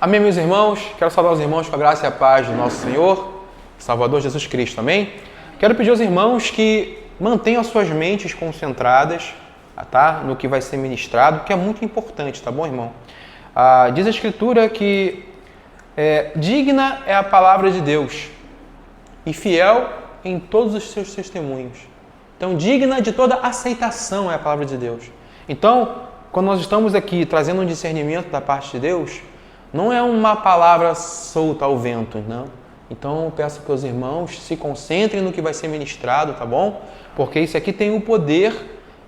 Amém, meus irmãos? Quero saudar os irmãos com a graça e a paz do nosso Senhor, Salvador Jesus Cristo, amém? Quero pedir aos irmãos que mantenham as suas mentes concentradas, tá? No que vai ser ministrado, que é muito importante, tá bom, irmão? Diz a Escritura que digna é a palavra de Deus e fiel em todos os seus testemunhos. Então, digna de toda aceitação é a palavra de Deus. Então, quando nós estamos aqui trazendo um discernimento da parte de Deus, não é uma palavra solta ao vento, não. Então, eu peço que os irmãos se concentrem no que vai ser ministrado, tá bom? Porque isso aqui tem o poder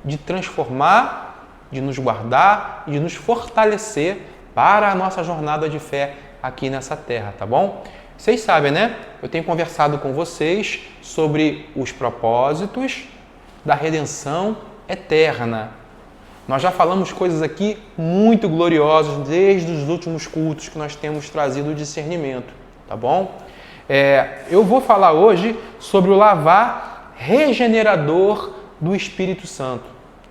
de transformar, de nos guardar e de nos fortalecer para a nossa jornada de fé aqui nessa terra, tá bom? Vocês sabem, né? Eu tenho conversado com vocês sobre os propósitos da redenção eterna. Nós já falamos coisas aqui muito gloriosas desde os últimos cultos que nós temos trazido o discernimento, tá bom? Eu vou falar hoje sobre o lavar regenerador do Espírito Santo.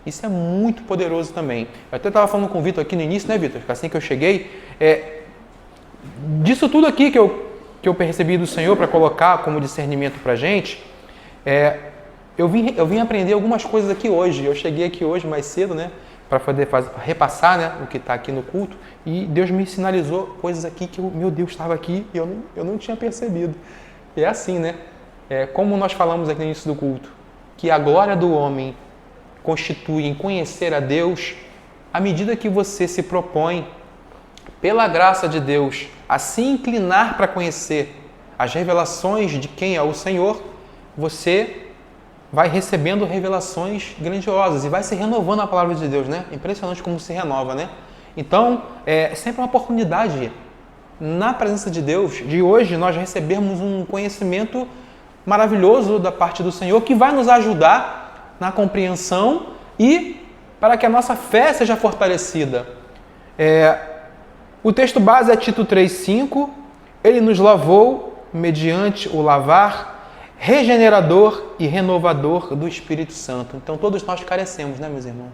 Isso é muito poderoso também. Eu até estava falando com o Vitor aqui no início, né, Vitor? Assim que eu cheguei, disso tudo aqui que eu percebi do Senhor para colocar como discernimento para a gente, eu vim aprender algumas coisas aqui hoje. Eu cheguei aqui hoje mais cedo, né, para poder repassar, né, o que está aqui no culto, e Deus me sinalizou coisas aqui que meu Deus estava aqui e eu não tinha percebido. E é assim, né? Como nós falamos aqui no início do culto, que a glória do homem constitui em conhecer a Deus à medida que você se propõe, pela graça de Deus, a se inclinar para conhecer as revelações de quem é o Senhor, você vai recebendo revelações grandiosas e vai se renovando a palavra de Deus, né? Impressionante como se renova, né? Então, é sempre uma oportunidade na presença de Deus, de hoje nós recebermos um conhecimento maravilhoso da parte do Senhor que vai nos ajudar na compreensão e para que a nossa fé seja fortalecida. O texto base é Tito 3,5. Ele nos lavou mediante o lavar regenerador e renovador do Espírito Santo. Então, todos nós carecemos, né, meus irmãos?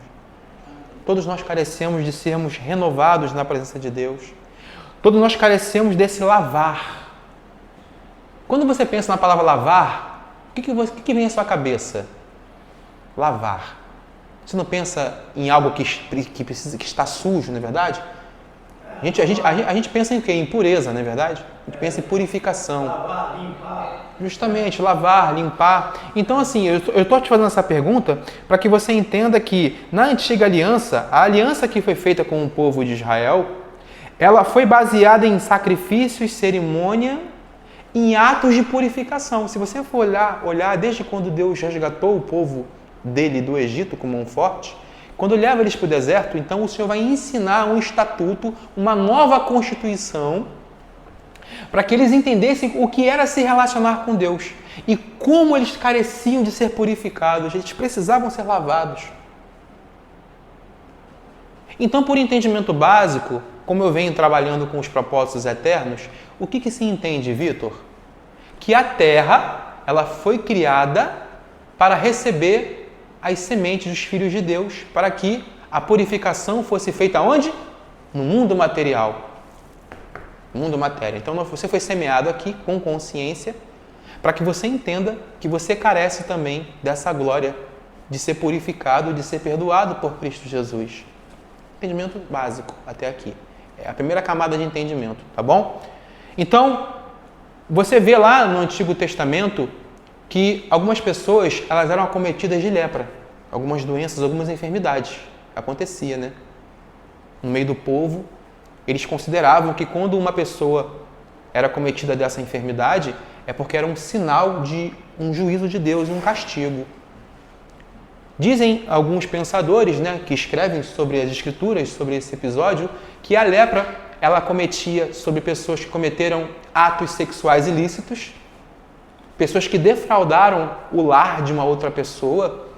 Todos nós carecemos de sermos renovados na presença de Deus. Todos nós carecemos desse lavar. Quando você pensa na palavra lavar, o que vem à sua cabeça? Lavar. Você não pensa em algo que está sujo, não é verdade? A gente pensa em quê? Em pureza, não é verdade? A gente pensa em purificação. Lavar, limpar. Justamente, lavar, limpar. Então, assim, eu estou te fazendo essa pergunta para que você entenda que na antiga aliança, a aliança que foi feita com o povo de Israel, ela foi baseada em sacrifícios, cerimônia, em atos de purificação. Se você for olhar desde quando Deus resgatou o povo dele do Egito com mão forte, quando leva eles para o deserto, então o Senhor vai ensinar um estatuto, uma nova constituição, para que eles entendessem o que era se relacionar com Deus e como eles careciam de ser purificados, eles precisavam ser lavados. Então, por entendimento básico, como eu venho trabalhando com os propósitos eternos, o que se entende, Vitor? Que a terra, ela foi criada para receber as sementes dos filhos de Deus, para que a purificação fosse feita onde? No mundo material. Mundo matéria. Então você foi semeado aqui com consciência para que você entenda que você carece também dessa glória de ser purificado, de ser perdoado por Cristo Jesus. Entendimento básico até aqui. É a primeira camada de entendimento, tá bom? Então, você vê lá no Antigo Testamento que algumas pessoas, elas eram acometidas de lepra. Algumas doenças, algumas enfermidades. Acontecia, né? No meio do povo, eles consideravam que quando uma pessoa era cometida dessa enfermidade, é porque era um sinal de um juízo de Deus e um castigo. Dizem alguns pensadores, né, que escrevem sobre as Escrituras, sobre esse episódio, que a lepra, ela cometia sobre pessoas que cometeram atos sexuais ilícitos, pessoas que defraudaram o lar de uma outra pessoa,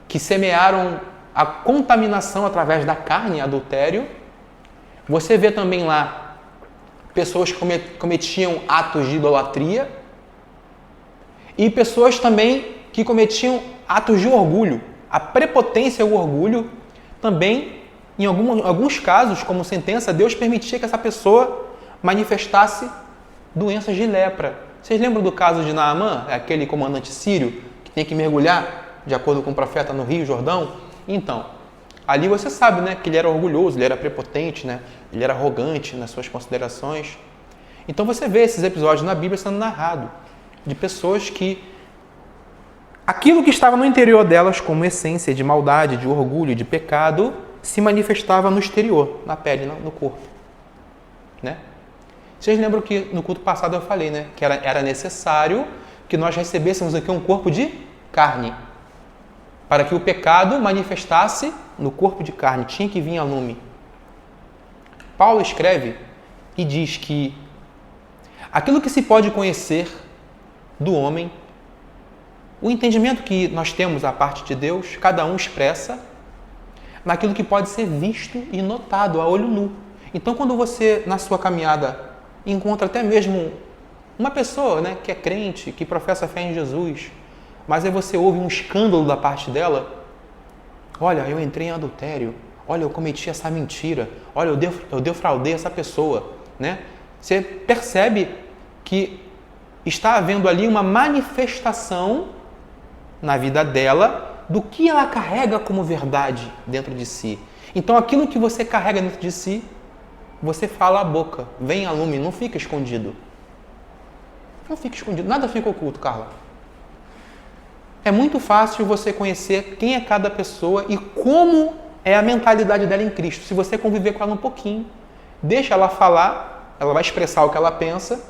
que semearam a contaminação através da carne, adultério. Você vê também lá pessoas que cometiam atos de idolatria e pessoas também que cometiam atos de orgulho. A prepotência e o orgulho também Em alguns casos, como sentença, Deus permitia que essa pessoa manifestasse doenças de lepra. Vocês lembram do caso de Naamã, aquele comandante sírio que tem que mergulhar, de acordo com o profeta, no Rio Jordão? Então, ali você sabe, né, que ele era orgulhoso, ele era prepotente, né, ele era arrogante nas suas considerações. Então você vê esses episódios na Bíblia sendo narrados de pessoas que aquilo que estava no interior delas como essência de maldade, de orgulho, de pecado, se manifestava no exterior, na pele, no corpo, né? Vocês lembram que no culto passado eu falei, né, que era necessário que nós recebêssemos aqui um corpo de carne, para que o pecado manifestasse no corpo de carne, tinha que vir a lume. Paulo escreve e diz que aquilo que se pode conhecer do homem, o entendimento que nós temos da parte de Deus, cada um expressa naquilo que pode ser visto e notado a olho nu. Então, quando você, na sua caminhada, encontra até mesmo uma pessoa, né, que é crente, que professa fé em Jesus, mas aí você ouve um escândalo da parte dela, olha, eu entrei em adultério, olha, eu cometi essa mentira, olha, eu defraudei essa pessoa, né? Você percebe que está havendo ali uma manifestação na vida dela do que ela carrega como verdade dentro de si. Então, aquilo que você carrega dentro de si, você fala a boca, vem a lume, não fica escondido. Não fica escondido, nada fica oculto, Carla. É muito fácil você conhecer quem é cada pessoa e como é a mentalidade dela em Cristo. Se você conviver com ela um pouquinho, deixa ela falar, ela vai expressar o que ela pensa,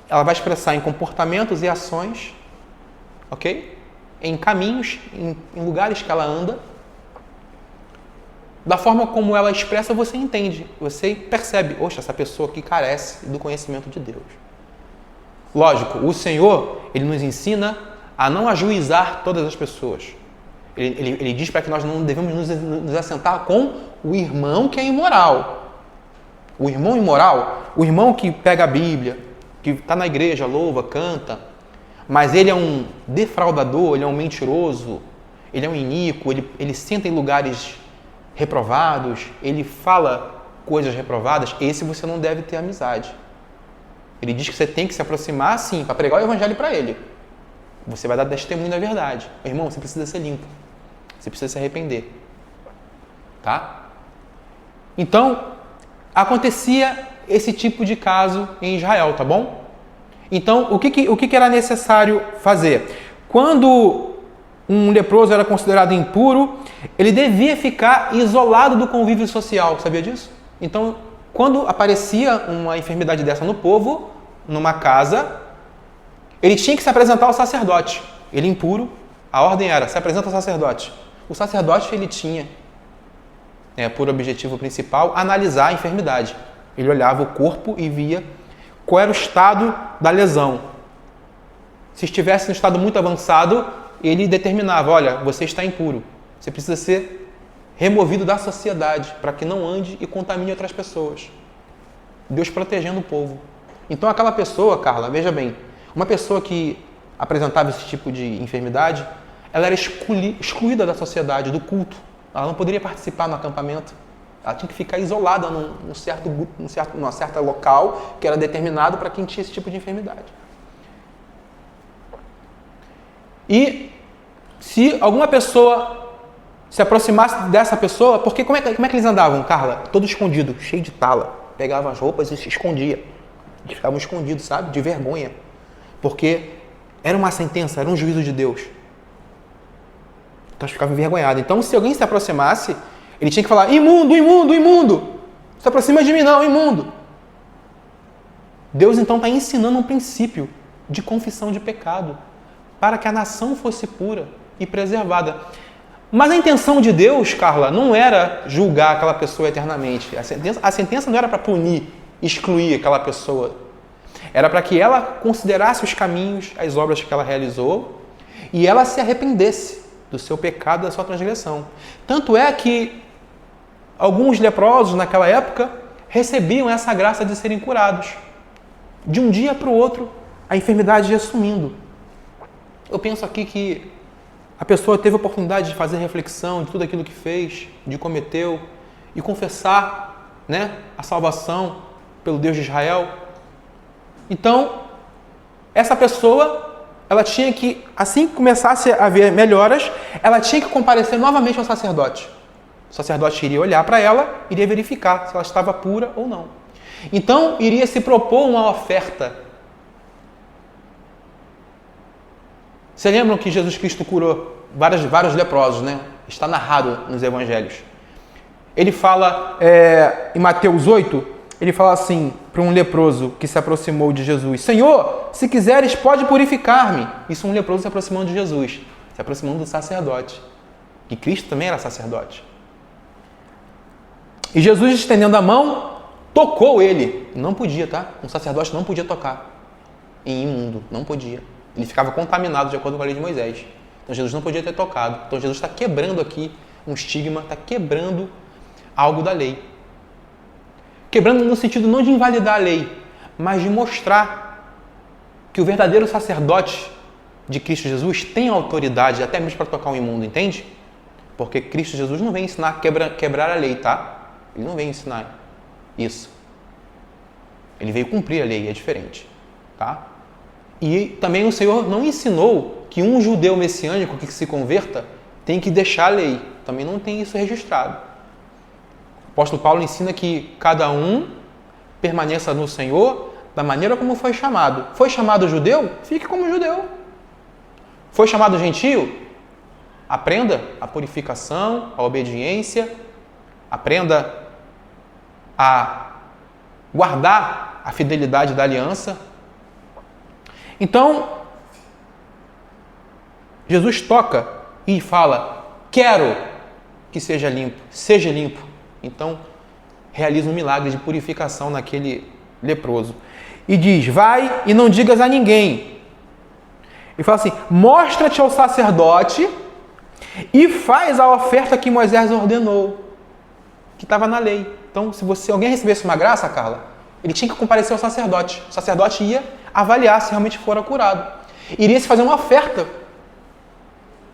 ela vai expressar em comportamentos e ações, ok? Em caminhos, em lugares que ela anda. Da forma como ela expressa, você entende, você percebe, oxe, essa pessoa aqui carece do conhecimento de Deus. Lógico, o Senhor, Ele nos ensina a não ajuizar todas as pessoas. Ele diz para que nós não devemos nos assentar com o irmão que é imoral. O irmão imoral, o irmão que pega a Bíblia, que está na igreja, louva, canta, mas ele é um defraudador, ele é um mentiroso, ele é um iníquo, ele senta em lugares reprovados, ele fala coisas reprovadas, esse você não deve ter amizade. Ele diz que você tem que se aproximar, sim, para pregar o evangelho para ele. Você vai dar testemunho da verdade. Irmão, você precisa ser limpo. Você precisa se arrepender. Tá? Então, acontecia esse tipo de caso em Israel, tá bom? Então, o que era necessário fazer? Quando um leproso era considerado impuro, ele devia ficar isolado do convívio social. Sabia disso? Então, quando aparecia uma enfermidade dessa no povo, numa casa, ele tinha que se apresentar ao sacerdote. Ele impuro, a ordem era, se apresenta ao sacerdote. O sacerdote, ele tinha, por objetivo principal, analisar a enfermidade. Ele olhava o corpo e via qual era o estado da lesão. Se estivesse no estado muito avançado, ele determinava, olha, você está impuro. Você precisa ser removido da sociedade para que não ande e contamine outras pessoas. Deus protegendo o povo. Então aquela pessoa, Carla, veja bem, uma pessoa que apresentava esse tipo de enfermidade, ela era excluída da sociedade, do culto. Ela não poderia participar no acampamento. Ela tinha que ficar isolada num certo local que era determinado para quem tinha esse tipo de enfermidade. E se alguma pessoa se aproximasse dessa pessoa, porque como é que eles andavam, Carla? Todo escondido, cheio de tala. Pegavam as roupas e se escondia. Eles ficavam escondidos, sabe? De vergonha. Porque era uma sentença, era um juízo de Deus. Então eles ficavam envergonhados. Então, se alguém se aproximasse, ele tinha que falar, imundo, imundo, imundo. Se aproxima de mim não, imundo. Deus então está ensinando um princípio de confissão de pecado, para que a nação fosse pura e preservada. Mas a intenção de Deus, Carla, não era julgar aquela pessoa eternamente. A sentença não era para punir, excluir aquela pessoa. Era para que ela considerasse os caminhos, as obras que ela realizou e ela se arrependesse do seu pecado, da sua transgressão. Tanto é que alguns leprosos naquela época recebiam essa graça de serem curados. De um dia para o outro, a enfermidade ia sumindo. Eu penso aqui que a pessoa teve a oportunidade de fazer reflexão de tudo aquilo que fez, de cometeu, e confessar, né, a salvação pelo Deus de Israel. Então, essa pessoa, ela tinha que, assim que começasse a haver melhoras, ela tinha que comparecer novamente ao sacerdote. O sacerdote iria olhar para ela, iria verificar se ela estava pura ou não. Então, iria se propor uma oferta. Vocês lembram que Jesus Cristo curou vários leprosos, né? Está narrado nos evangelhos. Ele fala, em Mateus 8, ele fala assim para um leproso que se aproximou de Jesus: Senhor, se quiseres, pode purificar-me. Isso um leproso se aproximando de Jesus, se aproximando do sacerdote. E Cristo também era sacerdote. E Jesus, estendendo a mão, tocou ele. Não podia, tá? Um sacerdote não podia tocar em imundo, não podia. Ele ficava contaminado de acordo com a lei de Moisés. Então Jesus não podia ter tocado. Então Jesus está quebrando aqui um estigma, está quebrando algo da lei. Quebrando no sentido não de invalidar a lei, mas de mostrar que o verdadeiro sacerdote de Cristo Jesus tem autoridade até mesmo para tocar um imundo, entende? Porque Cristo Jesus não vem ensinar a quebrar a lei, tá? Ele não veio ensinar isso. Ele veio cumprir a lei, é diferente, tá? E também o Senhor não ensinou que um judeu messiânico que se converta tem que deixar a lei. Também não tem isso registrado. O apóstolo Paulo ensina que cada um permaneça no Senhor da maneira como foi chamado. Foi chamado judeu? Fique como judeu. Foi chamado gentio? Aprenda a purificação, a obediência, aprenda a guardar a fidelidade da aliança. Então, Jesus toca e fala: quero que seja limpo, seja limpo. Então, realiza um milagre de purificação naquele leproso. E diz: vai e não digas a ninguém. Ele fala assim: mostra-te ao sacerdote e faz a oferta que Moisés ordenou, que estava na lei. Então, se alguém recebesse uma graça, Carla, ele tinha que comparecer ao sacerdote. O sacerdote ia avaliar se realmente fora curado. Iria se fazer uma oferta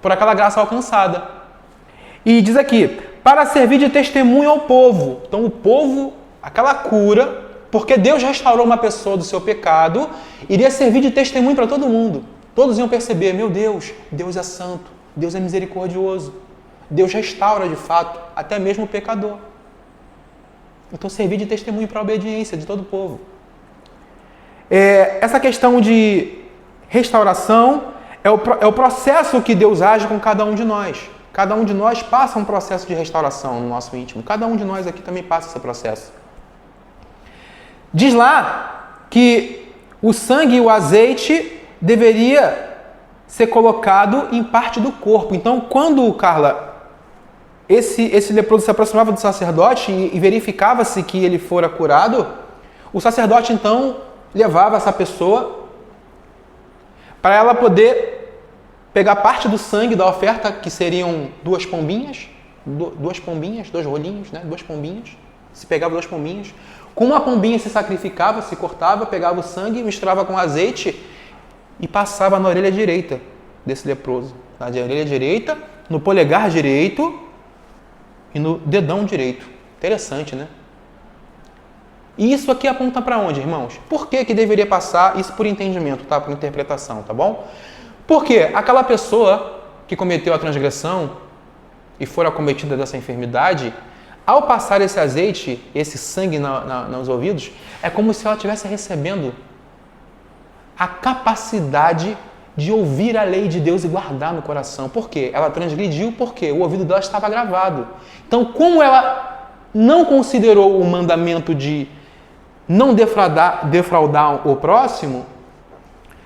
por aquela graça alcançada. E diz aqui: para servir de testemunho ao povo. Então, o povo, aquela cura, porque Deus restaurou uma pessoa do seu pecado, iria servir de testemunho para todo mundo. Todos iam perceber: meu Deus, Deus é santo, Deus é misericordioso, Deus restaura de fato até mesmo o pecador. Então, servir de testemunho para a obediência de todo o povo. Essa questão de restauração é o processo que Deus age com cada um de nós. Cada um de nós passa um processo de restauração no nosso íntimo. Cada um de nós aqui também passa esse processo. Diz lá que o sangue e o azeite deveria ser colocado em parte do corpo. Então, quando, Carla, esse leproso se aproximava do sacerdote e verificava-se que ele fora curado, o sacerdote então levava essa pessoa para ela poder pegar parte do sangue da oferta, que seriam duas pombinhas, dois rolinhos, né? Duas pombinhas. Se pegava duas pombinhas. Com uma pombinha se sacrificava, se cortava, pegava o sangue, misturava com azeite e passava na orelha direita desse leproso. Na orelha direita, no polegar direito e no dedão direito. Interessante, né? E isso aqui aponta para onde, irmãos? Por que deveria passar isso por entendimento, tá? Por interpretação, tá bom? Porque aquela pessoa que cometeu a transgressão e for acometida dessa enfermidade, ao passar esse azeite, esse sangue nos ouvidos, é como se ela estivesse recebendo a capacidade de ouvir a lei de Deus e guardar no coração. Por quê? Ela transgrediu porque o ouvido dela estava gravado. Então, como ela não considerou o mandamento de não defraudar o próximo,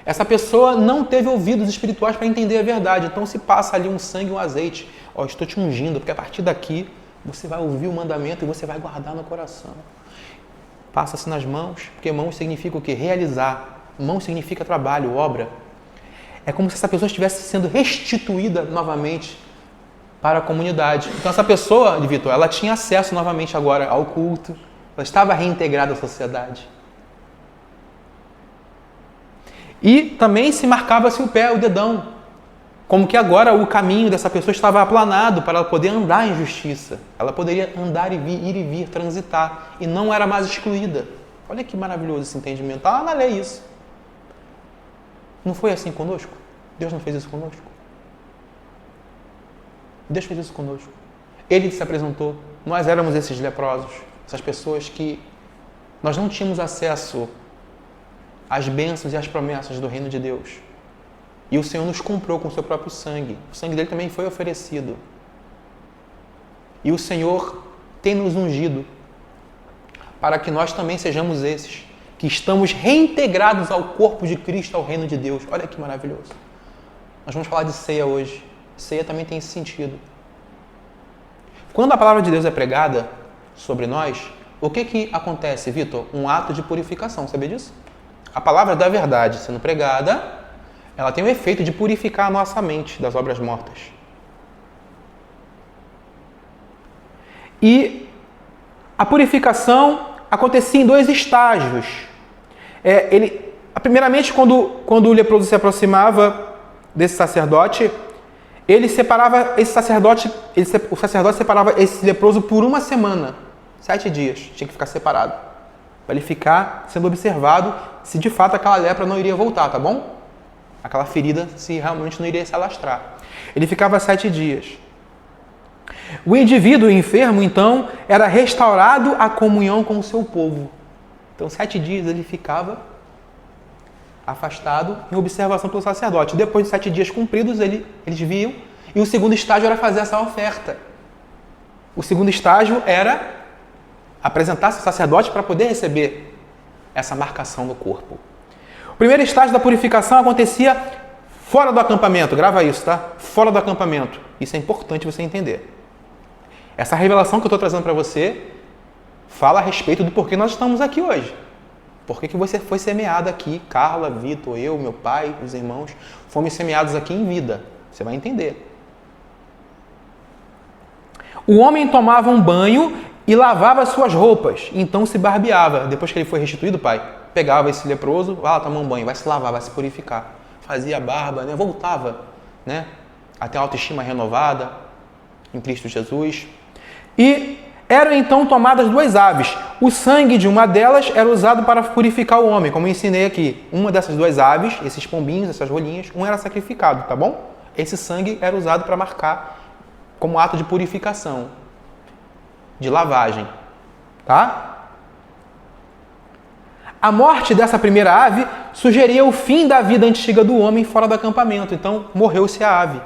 essa pessoa não teve ouvidos espirituais para entender a verdade. Então se passa ali um sangue e um azeite. Ó, estou te ungindo, porque a partir daqui você vai ouvir o mandamento e você vai guardar no coração. Passa-se nas mãos, porque mãos significa o quê? Realizar. Mãos significa trabalho, obra. É como se essa pessoa estivesse sendo restituída novamente para a comunidade. Então essa pessoa, Vitor, ela tinha acesso novamente agora ao culto. Ela estava reintegrada à sociedade. E também se marcava-se o pé, o dedão, Como que agora o caminho dessa pessoa estava aplanado para ela poder andar em justiça. Ela poderia andar e vir, ir e vir, transitar, e não era mais excluída. Olha que maravilhoso esse entendimento. Está lá na lei isso. Não foi assim conosco? Deus não fez isso conosco? Deus fez isso conosco. Ele se apresentou. Nós éramos esses leprosos, essas pessoas que nós não tínhamos acesso às bênçãos e às promessas do reino de Deus. E o Senhor nos comprou com o seu próprio sangue. O sangue dele também foi oferecido. E o Senhor tem nos ungido para que nós também sejamos esses, que estamos reintegrados ao corpo de Cristo, ao reino de Deus. Olha que maravilhoso. Nós vamos falar de ceia hoje. Ceia também tem esse sentido. Quando a palavra de Deus é pregada sobre nós, o que acontece, Vitor? Um ato de purificação, sabia disso? A palavra da verdade sendo pregada, ela tem o efeito de purificar a nossa mente das obras mortas. E a purificação acontecia em 2 estágios. Primeiramente, quando o leproso se aproximava desse sacerdote, ele separava esse sacerdote, o sacerdote separava esse leproso por 1 semana, 7 dias, tinha que ficar separado, para ele ficar sendo observado se de fato aquela lepra não iria voltar, tá bom? Aquela ferida se realmente não iria se alastrar. Ele ficava 7 dias. O indivíduo enfermo, então, era restaurado à comunhão com o seu povo. Então, 7 dias ele ficava afastado em observação pelo sacerdote. Depois de 7 dias cumpridos, eles viam. E o segundo estágio era fazer essa oferta. O segundo estágio era apresentar-se ao sacerdote para poder receber essa marcação no corpo. O primeiro estágio da purificação acontecia fora do acampamento. Grava isso, tá? Fora do acampamento. Isso é importante você entender. Essa revelação que eu estou trazendo para você fala a respeito do porquê nós estamos aqui hoje. Por que você foi semeado aqui? Carla, Vitor, eu, meu pai, os irmãos, fomos semeados aqui em vida. Você vai entender. O homem tomava um banho e lavava as suas roupas, então se barbeava. Depois que ele foi restituído, pai, pegava esse leproso, vai lá tomar um banho, vai se lavar, vai se purificar. Fazia barba, né? Voltava, né? Até a autoestima renovada em Cristo Jesus. E eram então tomadas 2 aves. O sangue de uma delas era usado para purificar o homem, como eu ensinei aqui. Uma dessas 2 aves, esses pombinhos, essas rolinhas, um era sacrificado, tá bom? Esse sangue era usado para marcar como ato de purificação, de lavagem, tá? A morte dessa primeira ave sugeria o fim da vida antiga do homem fora do acampamento. Então, morreu-se a ave.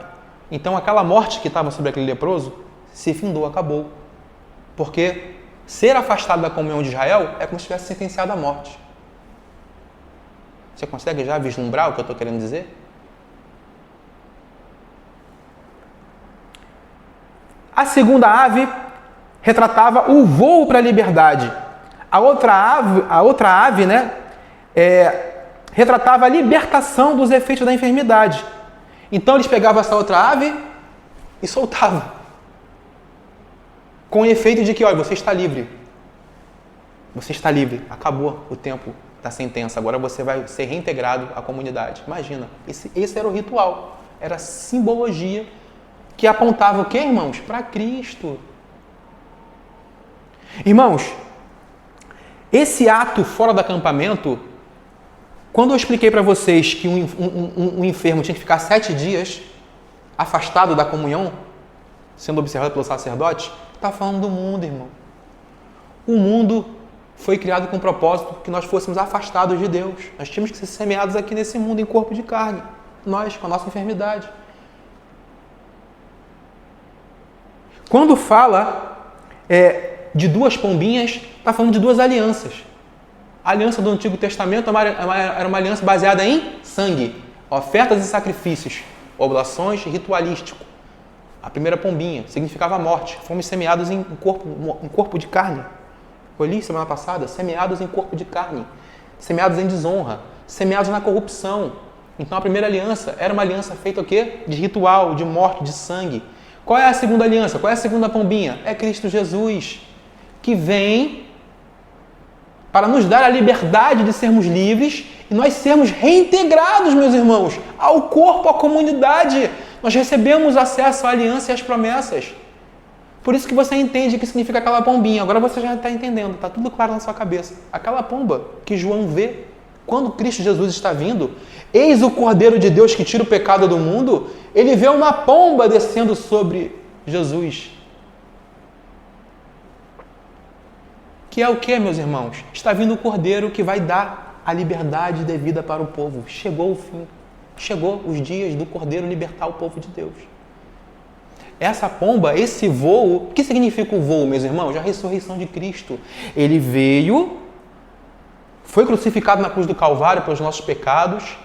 Então, aquela morte que estava sobre aquele leproso se findou, acabou. Porque ser afastado da comunhão de Israel é como se tivesse sentenciado à morte. Você consegue já vislumbrar o que eu estou querendo dizer? A segunda ave retratava o voo para a liberdade. A outra ave, né, retratava a libertação dos efeitos da enfermidade. Então eles pegavam essa outra ave e soltavam. Com o efeito de que, olha, você está livre. Você está livre. Acabou o tempo da sentença. Agora você vai ser reintegrado à comunidade. Imagina, esse era o ritual. Era a simbologia que apontava o quê, irmãos? Para Cristo. Irmãos, esse ato fora do acampamento, quando eu expliquei para vocês que um enfermo tinha que ficar 7 dias afastado da comunhão, sendo observado pelo sacerdote, está falando do mundo, irmão. O mundo foi criado com o propósito que nós fôssemos afastados de Deus. Nós tínhamos que ser semeados aqui nesse mundo em corpo de carne. Nós, com a nossa enfermidade. Quando fala de 2 pombinhas, está falando de 2 alianças. A aliança do Antigo Testamento era uma aliança baseada em sangue, ofertas e sacrifícios, oblações e ritualístico. A primeira pombinha significava a morte. Fomos semeados em corpo de carne. Eu li semana passada, semeados em corpo de carne, semeados em desonra, semeados na corrupção. Então a primeira aliança era uma aliança feita o quê? De ritual, de morte, de sangue. Qual é a segunda aliança? Qual é a segunda pombinha? É Cristo Jesus, que vem para nos dar a liberdade de sermos livres e nós sermos reintegrados, meus irmãos, ao corpo, à comunidade. Nós recebemos acesso à aliança e às promessas. Por isso que você entende o que significa aquela pombinha. Agora você já está entendendo, está tudo claro na sua cabeça. Aquela pomba que João vê quando Cristo Jesus está vindo, eis o Cordeiro de Deus que tira o pecado do mundo, ele vê uma pomba descendo sobre Jesus. Que é o que, meus irmãos? Está vindo o Cordeiro que vai dar a liberdade devida para o povo. Chegou o fim. Chegou os dias do Cordeiro libertar o povo de Deus. Essa pomba, esse voo, o que significa o voo, meus irmãos? A ressurreição de Cristo. Ele veio, foi crucificado na cruz do Calvário pelos nossos pecados,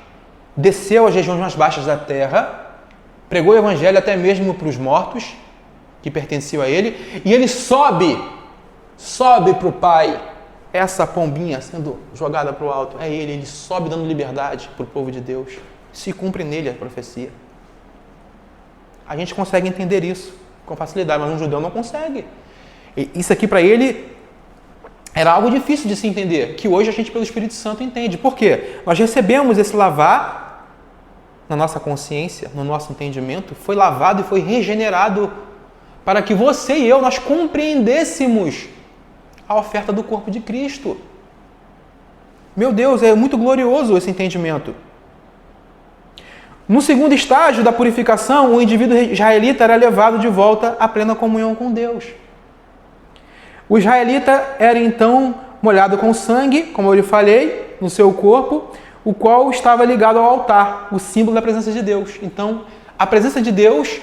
desceu às regiões mais baixas da terra, pregou o evangelho até mesmo para os mortos, que pertenciam a ele, e ele sobe para o Pai. Essa pombinha sendo jogada para o alto, é ele sobe dando liberdade para o povo de Deus. Se cumpre nele a profecia. A gente consegue entender isso com facilidade, mas um judeu não consegue. E isso aqui para ele era algo difícil de se entender, que hoje a gente pelo Espírito Santo entende. Por quê? Nós recebemos esse lavar na nossa consciência, no nosso entendimento, foi lavado e foi regenerado para que você e eu, nós compreendêssemos a oferta do corpo de Cristo. Meu Deus, é muito glorioso esse entendimento. No segundo estágio da purificação, o indivíduo israelita era levado de volta à plena comunhão com Deus. O israelita era então molhado com sangue, como eu lhe falei, no seu corpo, o qual estava ligado ao altar, o símbolo da presença de Deus. Então, a presença de Deus,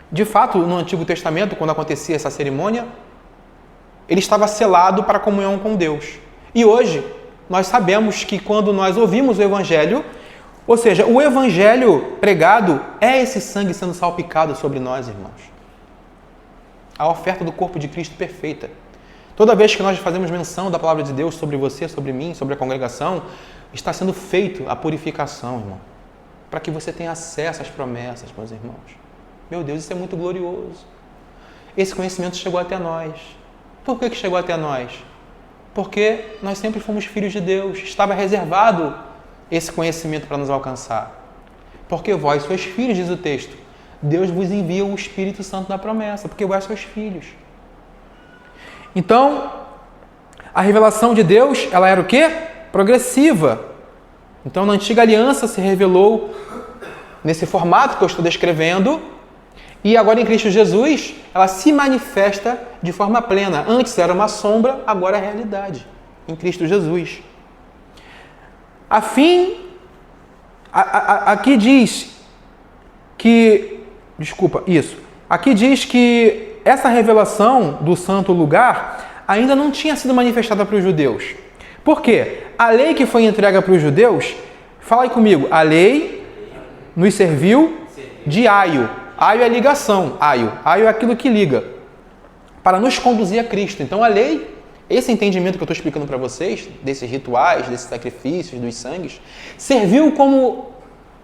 de fato, no Antigo Testamento, quando acontecia essa cerimônia, ele estava selado para a comunhão com Deus. E hoje, nós sabemos que quando nós ouvimos o Evangelho, ou seja, o Evangelho pregado é esse sangue sendo salpicado sobre nós, irmãos. A oferta do corpo de Cristo perfeita. Toda vez que nós fazemos menção da palavra de Deus sobre você, sobre mim, sobre a congregação, está sendo feito a purificação, irmão. Para que você tenha acesso às promessas, meus irmãos. Meu Deus, isso é muito glorioso. Esse conhecimento chegou até nós. Por que chegou até nós? Porque nós sempre fomos filhos de Deus. Estava reservado esse conhecimento para nos alcançar. Porque vós sois filhos, diz o texto. Deus vos envia o Espírito Santo da promessa, porque vós sois filhos. Então, a revelação de Deus, ela era o quê? Progressiva. Então, na antiga aliança se revelou nesse formato que eu estou descrevendo, e agora em Cristo Jesus, ela se manifesta de forma plena. Antes era uma sombra, agora é realidade. Em Cristo Jesus. Aqui diz que... Aqui diz que essa revelação do santo lugar ainda não tinha sido manifestada para os judeus. Por quê? A lei que foi entregue para os judeus, fala aí comigo, a lei nos serviu de aio. Aio é ligação, aio é aquilo que liga, para nos conduzir a Cristo. Então a lei, esse entendimento que eu estou explicando para vocês, desses rituais, desses sacrifícios, dos sangues, serviu como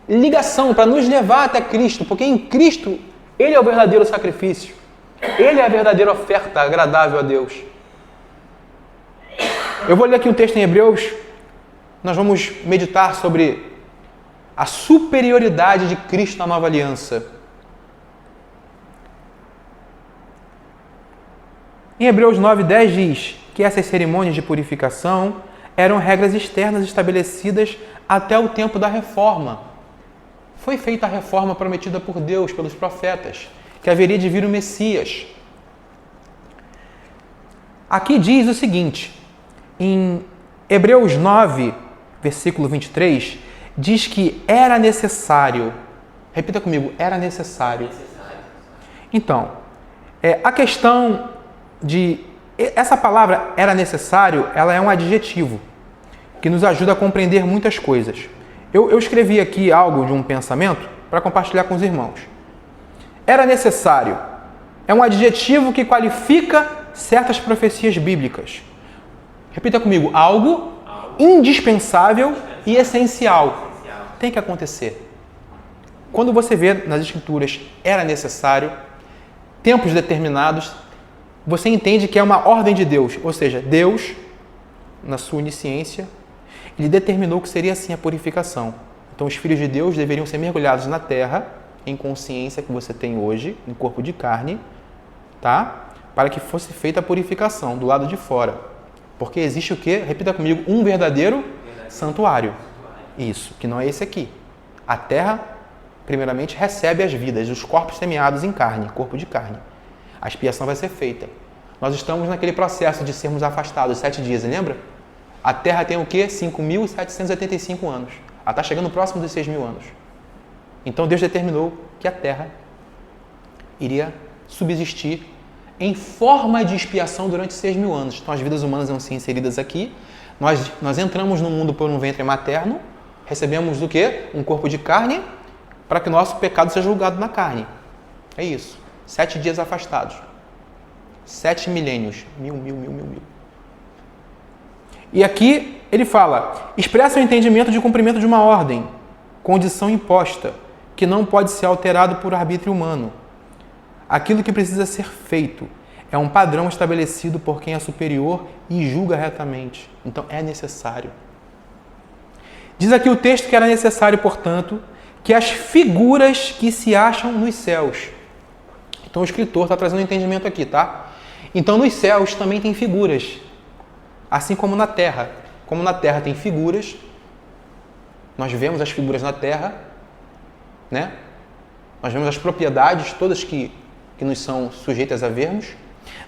ligação para nos levar até Cristo, porque em Cristo, Ele é o verdadeiro sacrifício. Ele é a verdadeira oferta agradável a Deus. Eu vou ler aqui um texto em Hebreus, nós vamos meditar sobre a superioridade de Cristo na nova aliança. Em Hebreus 9:10 diz que essas cerimônias de purificação eram regras externas estabelecidas até o tempo da reforma. Foi feita a reforma prometida por Deus, pelos profetas, que haveria de vir o Messias. Aqui diz o seguinte, em Hebreus 9, versículo 23, diz que era necessário, repita comigo, era necessário. Então, a questão essa palavra era necessário, ela é um adjetivo que nos ajuda a compreender muitas coisas. Eu escrevi aqui algo de um pensamento para compartilhar com os irmãos. Era necessário é um adjetivo que qualifica certas profecias bíblicas. Repita comigo, algo indispensável e essencial. Tem que acontecer. Quando você vê nas Escrituras era necessário, tempos determinados, você entende que é uma ordem de Deus, ou seja, Deus, na sua onisciência, Ele determinou que seria assim a purificação. Então, os filhos de Deus deveriam ser mergulhados na terra em consciência que você tem hoje, em corpo de carne, tá? Para que fosse feita a purificação do lado de fora. Porque existe o quê? Repita comigo, um verdadeiro santuário. Isso, que não é esse aqui. A terra, primeiramente, recebe as vidas, os corpos semeados em carne, corpo de carne. A expiação vai ser feita. Nós estamos naquele processo de sermos afastados 7 dias, lembra? A terra tem o quê? 5.785 anos. Ela está chegando próximo dos 6.000 anos. Então Deus determinou que a terra iria subsistir em forma de expiação durante 6.000 anos. Então as vidas humanas vão ser inseridas aqui. Nós entramos no mundo por um ventre materno, recebemos o quê? Um corpo de carne, para que o nosso pecado seja julgado na carne. É isso. 7 dias afastados. 7 milênios. Mil. E aqui ele fala, expressa o entendimento de cumprimento de uma ordem, condição imposta, que não pode ser alterado por arbítrio humano. Aquilo que precisa ser feito é um padrão estabelecido por quem é superior e julga retamente. Então é necessário. Diz aqui o texto que era necessário, portanto, que as figuras que se acham nos céus. Então o escritor está trazendo um entendimento aqui, tá? Então nos céus também tem figuras, assim como na terra. Como na terra tem figuras, nós vemos as figuras na terra, né? Nós vemos as propriedades todas que nos são sujeitas a vermos.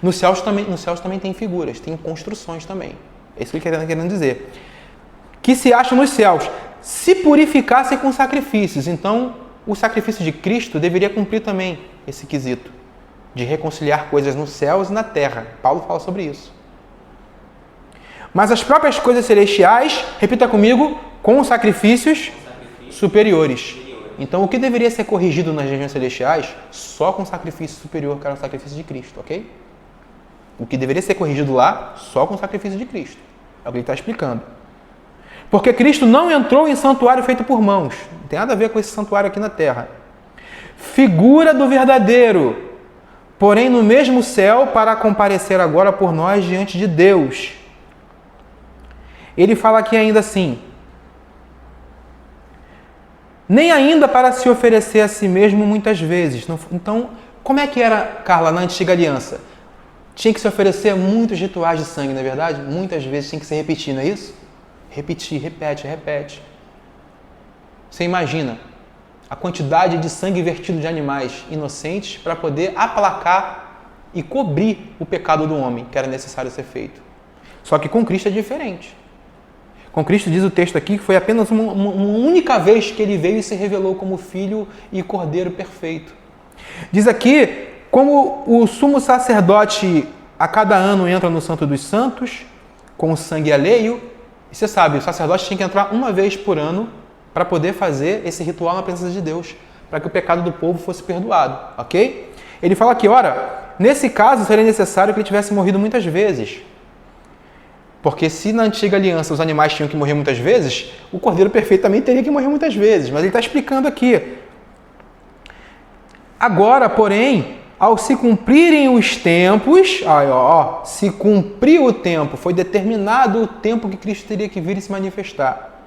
Nos céus também tem figuras, tem construções também. É isso que ele está querendo dizer. Que se acham nos céus, se purificassem com sacrifícios. Então, o sacrifício de Cristo deveria cumprir também esse quesito de reconciliar coisas nos céus e na terra. Paulo fala sobre isso. Mas as próprias coisas celestiais, repita comigo, com sacrifícios superiores. Então, o que deveria ser corrigido nas regiões celestiais, só com sacrifício superior, que era o sacrifício de Cristo, ok? O que deveria ser corrigido lá, só com o sacrifício de Cristo. É o que ele está explicando. Porque Cristo não entrou em santuário feito por mãos. Não tem nada a ver com esse santuário aqui na terra. Figura do verdadeiro, porém no mesmo céu, para comparecer agora por nós diante de Deus. Ele fala aqui ainda assim, nem ainda para se oferecer a si mesmo muitas vezes. Então, como é que era, Carla, na antiga aliança? Tinha que se oferecer muitos rituais de sangue, não é verdade? Muitas vezes tinha que se repetir, não é isso? Repetir, repete. Você imagina a quantidade de sangue vertido de animais inocentes para poder aplacar e cobrir o pecado do homem, que era necessário ser feito. Só que com Cristo é diferente. Com Cristo diz o texto aqui que foi apenas uma única vez que ele veio e se revelou como Filho e Cordeiro perfeito. Diz aqui, como o sumo sacerdote a cada ano entra no Santo dos Santos, com o sangue alheio, e você sabe, o sacerdote tinha que entrar uma vez por ano para poder fazer esse ritual na presença de Deus, para que o pecado do povo fosse perdoado, ok? Ele fala aqui, ora, nesse caso seria necessário que ele tivesse morrido muitas vezes. Porque se na antiga aliança os animais tinham que morrer muitas vezes, o Cordeiro perfeito também teria que morrer muitas vezes. Mas ele está explicando aqui. Agora, porém, ao se cumprirem os tempos, se cumprir o tempo, foi determinado o tempo que Cristo teria que vir e se manifestar.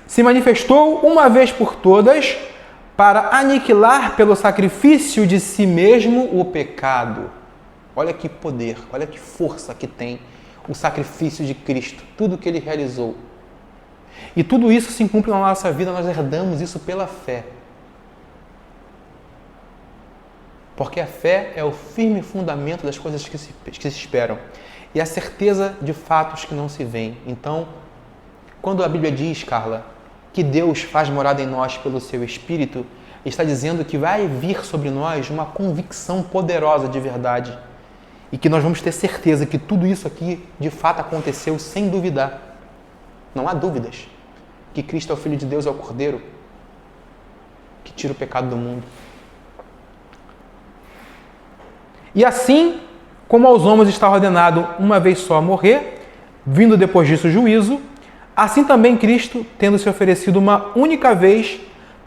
Se manifestou uma vez por todas para aniquilar pelo sacrifício de si mesmo o pecado. Olha que poder, olha que força que tem o sacrifício de Cristo, tudo que ele realizou. E tudo isso se cumpre na nossa vida, nós herdamos isso pela fé. Porque a fé é o firme fundamento das coisas que se esperam e a certeza de fatos que não se veem. Então, quando a Bíblia diz, Carla, que Deus faz morada em nós pelo seu Espírito, está dizendo que vai vir sobre nós uma convicção poderosa de verdade. E que nós vamos ter certeza que tudo isso aqui, de fato, aconteceu sem duvidar. Não há dúvidas que Cristo é o Filho de Deus, é o Cordeiro que tira o pecado do mundo. E assim, como aos homens está ordenado uma vez só morrer, vindo depois disso o juízo, assim também Cristo, tendo se oferecido uma única vez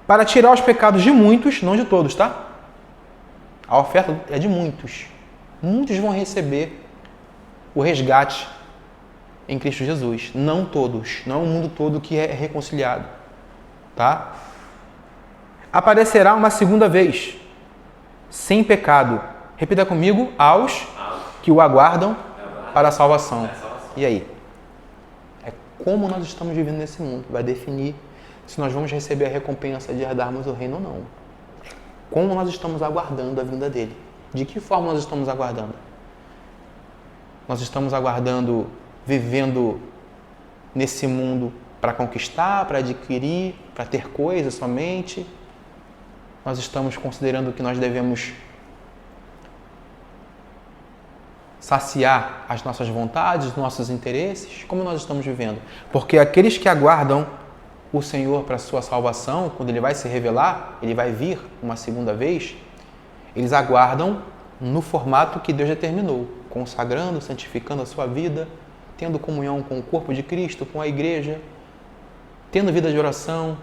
para tirar os pecados de muitos, não de todos, tá? A oferta é de muitos. Muitos vão receber o resgate em Cristo Jesus. Não todos. Não o mundo todo que é reconciliado. Tá? aparecerá uma segunda vez, sem pecado. Repita comigo, aos que o aguardam para a salvação. E aí? É como nós estamos vivendo nesse mundo. Vai definir se nós vamos receber a recompensa de herdarmos o reino ou não. Como nós estamos aguardando a vinda dele. De que forma nós estamos aguardando? Nós estamos aguardando, vivendo nesse mundo para conquistar, para adquirir, para ter coisas somente. Nós estamos considerando que nós devemos saciar as nossas vontades, os nossos interesses. Como nós estamos vivendo? Porque aqueles que aguardam o Senhor para a sua salvação, quando Ele vai se revelar, Ele vai vir uma segunda vez, eles aguardam no formato que Deus determinou, consagrando, santificando a sua vida, tendo comunhão com o corpo de Cristo, com a igreja, tendo vida de oração,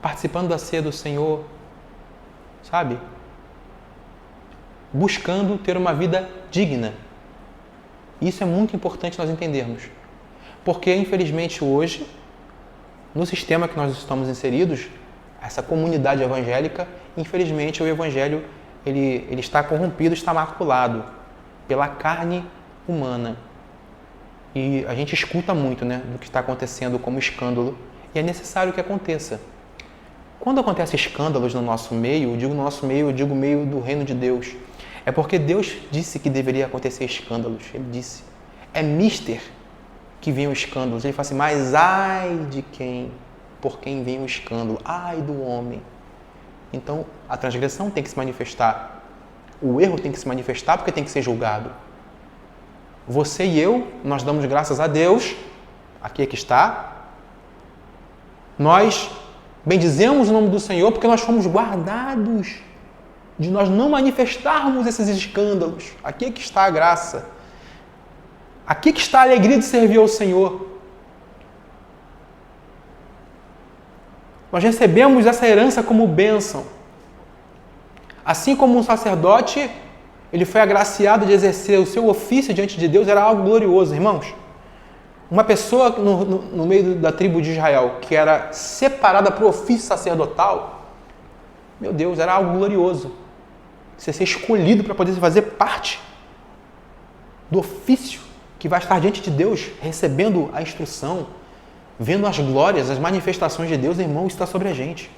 participando da ceia do Senhor, sabe? Buscando ter uma vida digna. Isso é muito importante nós entendermos. Porque, infelizmente, hoje, no sistema que nós estamos inseridos, essa comunidade evangélica, infelizmente, o evangelho ele está corrompido, está maculado pela carne humana. E a gente escuta muito, né, do que está acontecendo como escândalo, e é necessário que aconteça. Quando acontecem escândalos no nosso meio, eu digo no nosso meio, eu digo meio do reino de Deus, é porque Deus disse que deveria acontecer escândalos. Ele disse. É mister que vem os escândalos. Ele fala assim, mas ai de quem, por quem vem o escândalo, ai do homem. Então, a transgressão tem que se manifestar. O erro tem que se manifestar porque tem que ser julgado. Você e eu, nós damos graças a Deus, aqui é que está. Nós bendizemos o nome do Senhor porque nós fomos guardados de nós não manifestarmos esses escândalos. Aqui é que está a graça. Aqui é que está a alegria de servir ao Senhor. Nós recebemos essa herança como bênção. Assim como um sacerdote, ele foi agraciado de exercer o seu ofício diante de Deus, era algo glorioso, irmãos. Uma pessoa no meio da tribo de Israel, que era separada para o ofício sacerdotal, meu Deus, era algo glorioso. Você ser escolhido para poder fazer parte do ofício que vai estar diante de Deus, recebendo a instrução, vendo as glórias, as manifestações de Deus, irmão, está sobre a gente.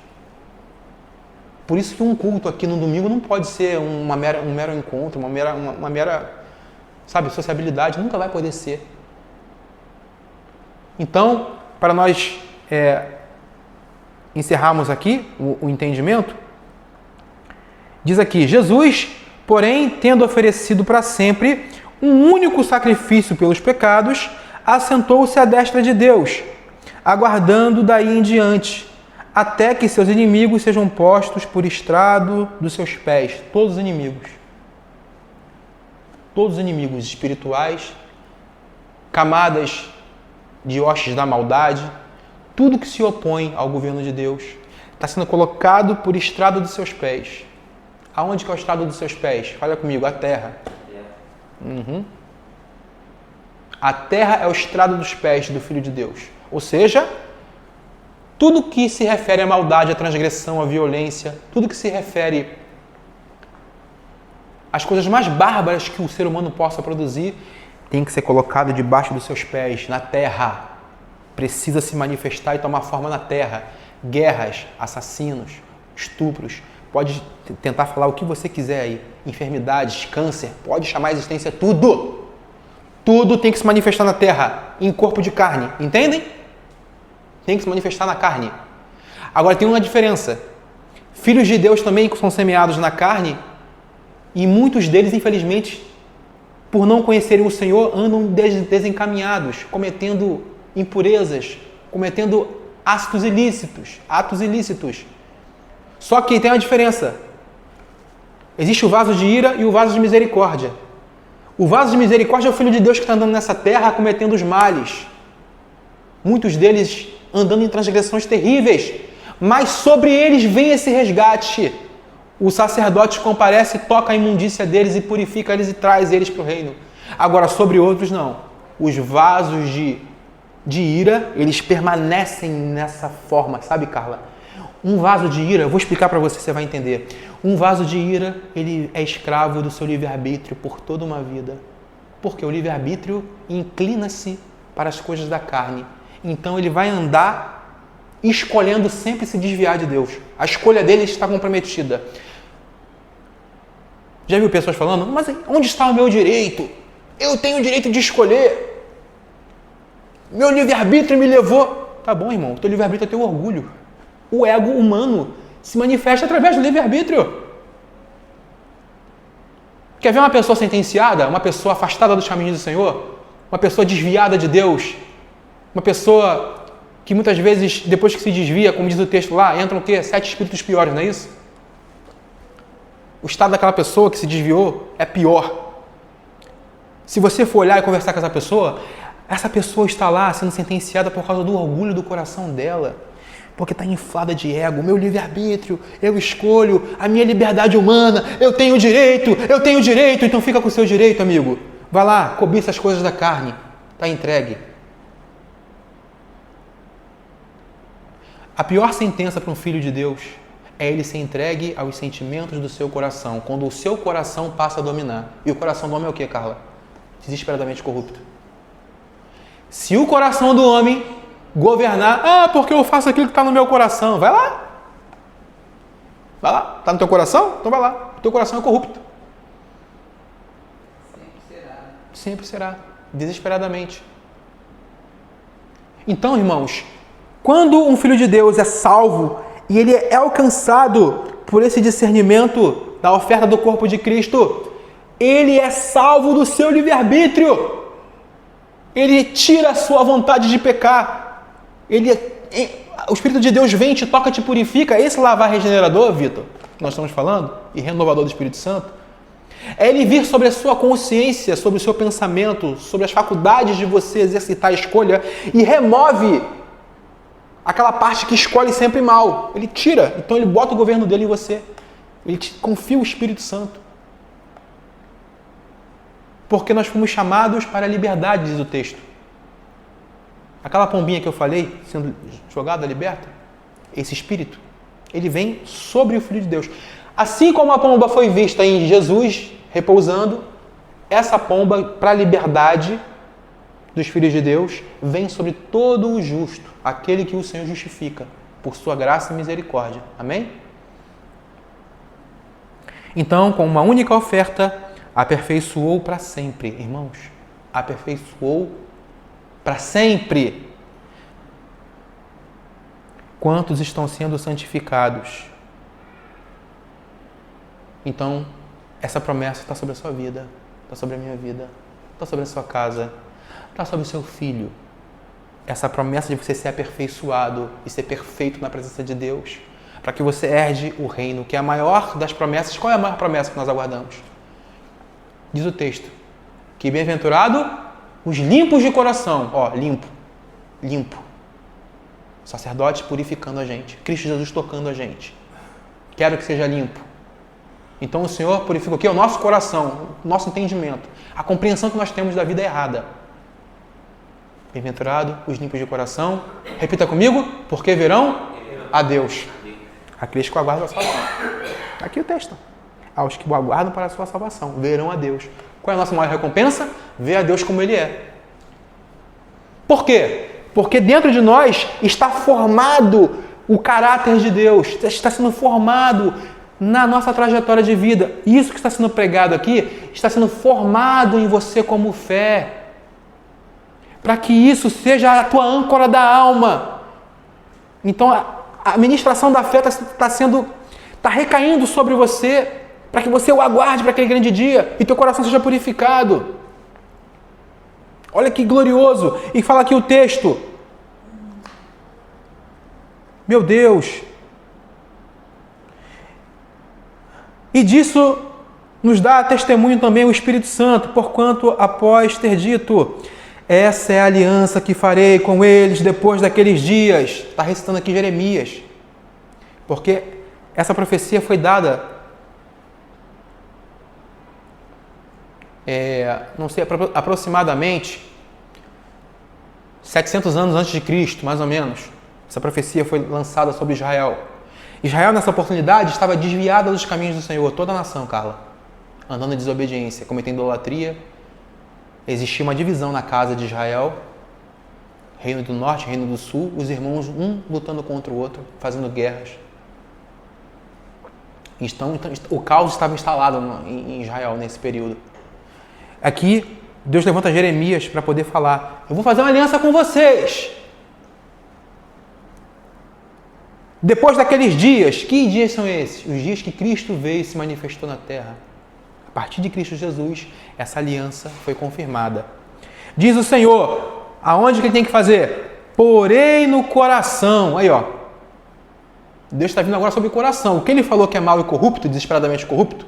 Por isso que um culto aqui no domingo não pode ser um mero encontro, uma mera, sabe, sociabilidade, nunca vai poder ser. Então, para nós encerrarmos aqui o entendimento, diz aqui, Jesus, porém, tendo oferecido para sempre um único sacrifício pelos pecados, assentou-se à destra de Deus, aguardando daí em diante, até que seus inimigos sejam postos por estrado dos seus pés. Todos os inimigos. Todos os inimigos espirituais, camadas de hostes da maldade, tudo que se opõe ao governo de Deus, está sendo colocado por estrado dos seus pés. Aonde que é o estrado dos seus pés? Fala comigo, a terra. Uhum. A terra é o estrado dos pés do Filho de Deus. Ou seja, tudo que se refere à maldade, à transgressão, à violência, tudo que se refere às coisas mais bárbaras que o ser humano possa produzir, tem que ser colocado debaixo dos seus pés, na terra. Precisa se manifestar e tomar forma na terra. Guerras, assassinos, estupros, pode tentar falar o que você quiser aí. Enfermidades, câncer, pode chamar a existência tudo. Tudo tem que se manifestar na terra, em corpo de carne. Entendem? Tem que se manifestar na carne. Agora tem uma diferença. Filhos de Deus também são semeados na carne e muitos deles, infelizmente, por não conhecerem o Senhor, andam desencaminhados, cometendo impurezas, cometendo atos ilícitos. Só que tem uma diferença. Existe o vaso de ira e o vaso de misericórdia. O vaso de misericórdia é o Filho de Deus que está andando nessa terra cometendo os males. Muitos deles andando em transgressões terríveis. Mas sobre eles vem esse resgate. O sacerdote comparece, toca a imundícia deles e purifica eles e traz eles para o reino. Agora, sobre outros, não. Os vasos de ira, eles permanecem nessa forma. Sabe, Carla? Um vaso de ira, eu vou explicar para você, você vai entender. Um vaso de ira, ele é escravo do seu livre-arbítrio por toda uma vida. Porque o livre-arbítrio inclina-se para as coisas da carne. Então ele vai andar escolhendo sempre se desviar de Deus. A escolha dele está comprometida. Já viu pessoas falando, mas onde está o meu direito? Eu tenho o direito de escolher. Meu livre-arbítrio me levou. Tá bom, irmão, teu livre-arbítrio é teu orgulho. O ego humano se manifesta através do livre-arbítrio. Quer ver uma pessoa sentenciada? Uma pessoa afastada dos caminhos do Senhor? Uma pessoa desviada de Deus? Uma pessoa que muitas vezes, depois que se desvia, como diz o texto lá, entram o quê? 7 espíritos piores, não é isso? O estado daquela pessoa que se desviou é pior. Se você for olhar e conversar com essa pessoa está lá sendo sentenciada por causa do orgulho do coração dela. Porque está inflada de ego, meu livre-arbítrio, eu escolho, a minha liberdade humana, eu tenho direito, então fica com o seu direito, amigo. Vai lá, cobiça as coisas da carne, está entregue. A pior sentença para um filho de Deus é ele ser entregue aos sentimentos do seu coração, quando o seu coração passa a dominar. E o coração do homem é o quê, Carla? Desesperadamente corrupto. Se o coração do homem governar, porque eu faço aquilo que está no meu coração, vai lá. Vai lá, está no teu coração? Então vai lá. O teu coração é corrupto. Sempre será. Desesperadamente. Então, irmãos, quando um filho de Deus é salvo e ele é alcançado por esse discernimento da oferta do corpo de Cristo, ele é salvo do seu livre-arbítrio. Ele tira a sua vontade de pecar. O Espírito de Deus vem, te toca, te purifica. Esse lavar regenerador, Vitor, que nós estamos falando, e renovador do Espírito Santo, é ele vir sobre a sua consciência, sobre o seu pensamento, sobre as faculdades de você exercitar a escolha e remove aquela parte que escolhe sempre mal. Ele tira, então ele bota o governo dele em você. Ele te confia o Espírito Santo. Porque nós fomos chamados para a liberdade, diz o texto. Aquela pombinha que eu falei, sendo jogada, liberta, esse Espírito, ele vem sobre o Filho de Deus. Assim como a pomba foi vista em Jesus, repousando, essa pomba, para a liberdade dos filhos de Deus, vem sobre todo o justo, aquele que o Senhor justifica, por sua graça e misericórdia. Amém? Então, com uma única oferta, aperfeiçoou para sempre, irmãos. Aperfeiçoou para sempre. Quantos estão sendo santificados? Então, essa promessa está sobre a sua vida, está sobre a minha vida, está sobre a sua casa, está sobre o seu filho. Essa promessa de você ser aperfeiçoado e ser perfeito na presença de Deus, para que você herde o reino, que é a maior das promessas. Qual é a maior promessa que nós aguardamos? Diz o texto, que bem-aventurado os limpos de coração. Limpo. Sacerdote purificando a gente. Cristo Jesus tocando a gente. Quero que seja limpo. Então o Senhor purifica o quê? O nosso coração, o nosso entendimento. A compreensão que nós temos da vida errada. Bem-aventurado os limpos de coração. Repita comigo. Porque verão a Deus. Aqueles que aguardam a salvação. Aqui o texto. Aos que o aguardam para a sua salvação. Verão a Deus. Qual é a nossa maior recompensa? Ver a Deus como Ele é. Por quê? Porque dentro de nós está formado o caráter de Deus. Está sendo formado na nossa trajetória de vida. Isso que está sendo pregado aqui está sendo formado em você como fé. Para que isso seja a tua âncora da alma. Então a ministração da fé está recaindo sobre você, para que você o aguarde para aquele grande dia e teu coração seja purificado. Olha que glorioso. E fala aqui o texto. Meu Deus. E disso nos dá testemunho também o Espírito Santo, porquanto após ter dito, essa é a aliança que farei com eles depois daqueles dias. Está recitando aqui Jeremias. Porque essa profecia foi dada não sei, aproximadamente 700 anos antes de Cristo, mais ou menos. Essa profecia foi lançada sobre Israel. Israel, nessa oportunidade, estava desviada dos caminhos do Senhor. Toda a nação, Carla, andando em desobediência, cometendo idolatria. Existia uma divisão na casa de Israel, reino do norte, reino do sul, os irmãos, um lutando contra o outro, fazendo guerras. Então, o caos estava instalado em Israel nesse período. Aqui, Deus levanta Jeremias para poder falar: eu vou fazer uma aliança com vocês. Depois daqueles dias, que dias são esses? Os dias que Cristo veio e se manifestou na terra. A partir de Cristo Jesus, essa aliança foi confirmada. Diz o Senhor, aonde que ele tem que fazer? Porei no coração. Aí, ó. Deus está vindo agora sobre o coração. O que ele falou que é mau e corrupto, desesperadamente corrupto?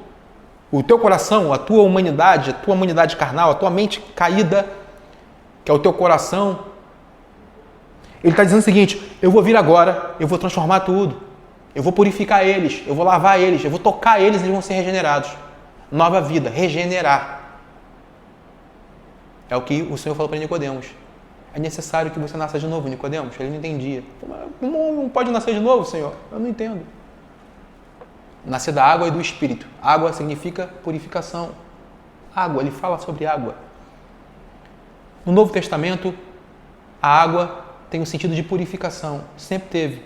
O teu coração, a tua humanidade carnal, a tua mente caída, que é o teu coração. Ele está dizendo o seguinte: eu vou vir agora, eu vou transformar tudo. Eu vou purificar eles, eu vou lavar eles, eu vou tocar eles e eles vão ser regenerados. Nova vida, regenerar. É o que o Senhor falou para Nicodemos. É necessário que você nasça de novo, Nicodemos. Ele não entendia. Como não pode nascer de novo, Senhor? Eu não entendo. Nascer da água e do Espírito. Água significa purificação. Água, ele fala sobre água. No Novo Testamento, a água tem um sentido de purificação. Sempre teve.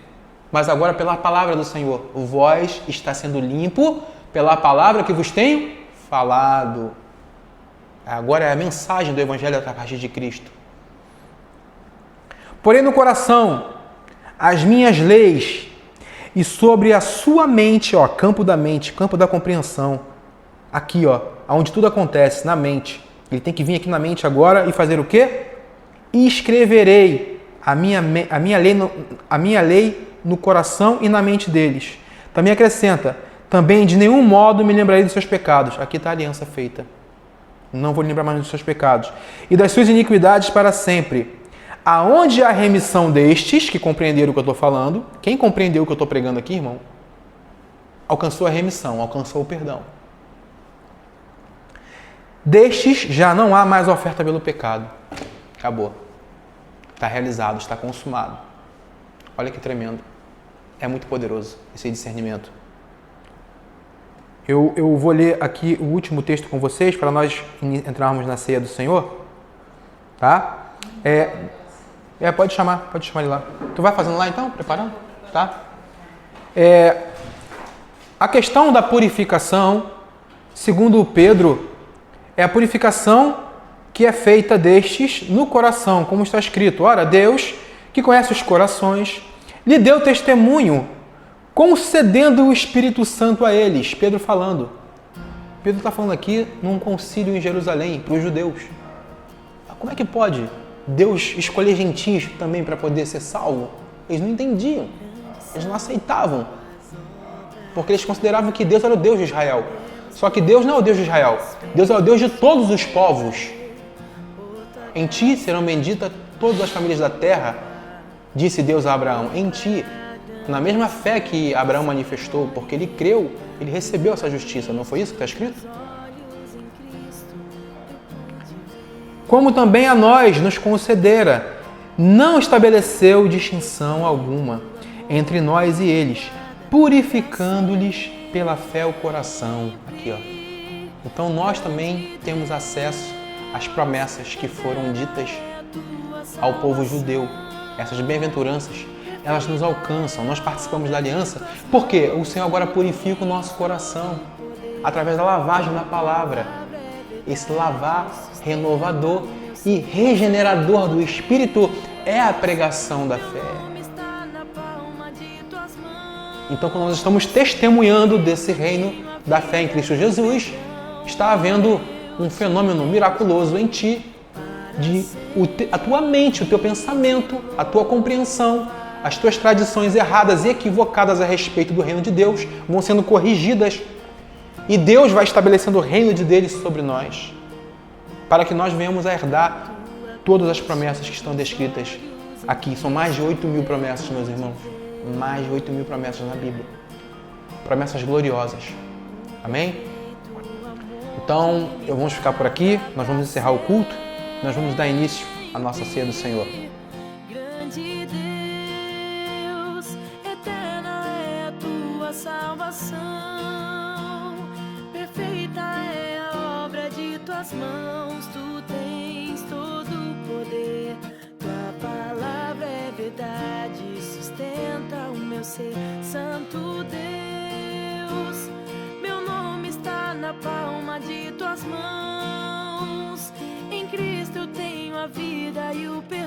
Mas agora pela palavra do Senhor. O vós está sendo limpo pela palavra que vos tenho falado. Agora é a mensagem do Evangelho a partir de Cristo. Porém no coração as minhas leis e sobre a sua mente, ó, campo da mente, campo da compreensão. Aqui, ó, onde tudo acontece, na mente. Ele tem que vir aqui na mente agora e fazer o quê? E escreverei a minha lei no coração e na mente deles. Também acrescenta, também de nenhum modo me lembrarei dos seus pecados. Aqui está a aliança feita. Não vou lembrar mais dos seus pecados. E das suas iniquidades para sempre. Aonde há remissão destes, que compreenderam o que eu estou falando, quem compreendeu o que eu estou pregando aqui, irmão, alcançou a remissão, alcançou o perdão. Destes já não há mais oferta pelo pecado. Acabou. Está realizado, está consumado. Olha que tremendo. É muito poderoso esse discernimento. Eu vou ler aqui o último texto com vocês para nós entrarmos na ceia do Senhor. Tá? Pode chamar ele lá. Tu vai fazendo lá então? Preparando? Tá? A questão da purificação, segundo Pedro, é a purificação que é feita destes no coração, como está escrito. Ora, Deus, que conhece os corações, lhe deu testemunho, concedendo o Espírito Santo a eles. Pedro falando. Pedro está falando aqui num concílio em Jerusalém, para os judeus. Como é que pode Deus escolher gentios também para poder ser salvo? Eles não entendiam. Eles não aceitavam. Porque eles consideravam que Deus era o Deus de Israel. Só que Deus não é o Deus de Israel. Deus é o Deus de todos os povos. Em ti serão benditas todas as famílias da terra, disse Deus a Abraão. Em ti, na mesma fé que Abraão manifestou, porque ele creu, ele recebeu essa justiça. Não foi isso que está escrito? Como também a nós nos concedera, não estabeleceu distinção alguma entre nós e eles, purificando-lhes pela fé o coração. Aqui, ó. Então nós também temos acesso às promessas que foram ditas ao povo judeu. Essas bem-aventuranças, elas nos alcançam, nós participamos da aliança, porque o Senhor agora purifica o nosso coração através da lavagem da palavra. Esse lavar renovador e regenerador do Espírito é a pregação da fé. Então, quando nós estamos testemunhando desse reino da fé em Cristo Jesus, está havendo um fenômeno miraculoso em ti, a tua mente, o teu pensamento, a tua compreensão, as tuas tradições erradas e equivocadas a respeito do reino de Deus vão sendo corrigidas e Deus vai estabelecendo o reino dele sobre nós, para que nós venhamos a herdar todas as promessas que estão descritas aqui. São mais de 8.000 promessas, meus irmãos. Mais de 8.000 promessas na Bíblia. Promessas gloriosas. Amém? Então, vamos ficar por aqui. Nós vamos encerrar o culto. Nós vamos dar início à nossa ceia do Senhor. Grande Deus, eterna é a tua mãos tu tens todo o poder. Tua palavra é verdade, sustenta o meu ser. Santo Deus, meu nome está na palma de tuas mãos. Em Cristo eu tenho a vida e o perdão.